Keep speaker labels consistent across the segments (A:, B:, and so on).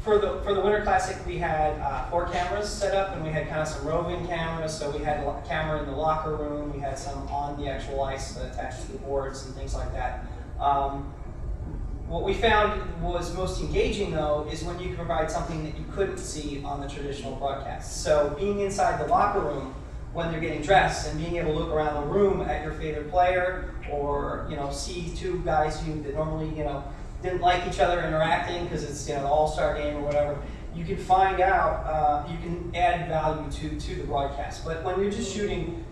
A: for the Winter Classic, we had 4 cameras set up, and we had kind of some roving cameras. So we had a camera in the locker room, we had some on the actual ice attached to the boards and things like that. What we found was most engaging, though, is when you can provide something that you couldn't see on the traditional broadcast. So being inside the locker room when they're getting dressed and being able to look around the room at your favorite player, or see 2 guys that normally didn't like each other interacting because it's the All-Star game or whatever, you can find out, you can add value to the broadcast. But when you're just shooting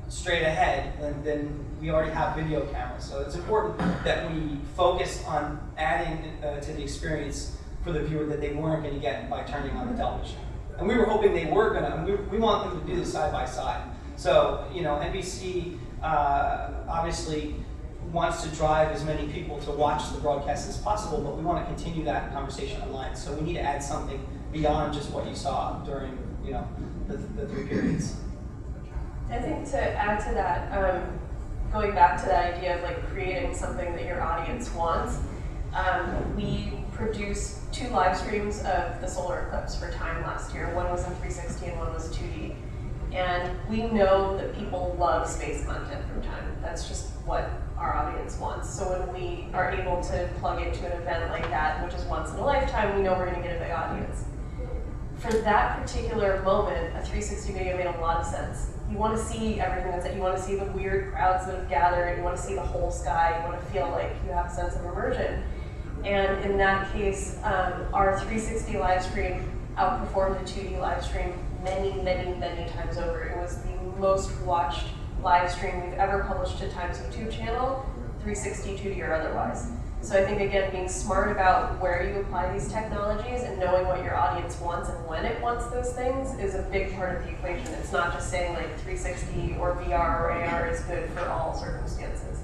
A: straight ahead, then we already have video cameras. So it's important that we focus on adding to the experience for the viewer that they weren't going to get by turning on the television. And we were hoping they were going to, we want them to do this side by side. So, NBC obviously wants to drive as many people to watch the broadcast as possible, but we want to continue that conversation online. So we need to add something beyond just what you saw during, the 3 periods.
B: I think to add to that, going back to that idea of creating something that your audience wants, we produced 2 live streams of the solar eclipse for Time last year. One was in 360 and one was 2D. And we know that people love space content from Time. That's just what our audience wants. So when we are able to plug into an event like that, which is once in a lifetime, we know we're going to get a big audience. For that particular moment, a 360 video made a lot of sense. You want to see everything that's it. You want to see the weird crowds that have gathered. You want to see the whole sky. You want to feel like you have a sense of immersion. And in that case, our 360 live stream outperformed the 2D live stream many, many, many times over. It was the most watched live stream we've ever published to Time's YouTube channel, 360, 2D, or otherwise. So I think, again, being smart about where you apply these technologies and knowing what your audience wants and when it wants those things is a big part of the equation. It's not just saying 360 or VR or AR is good for all circumstances.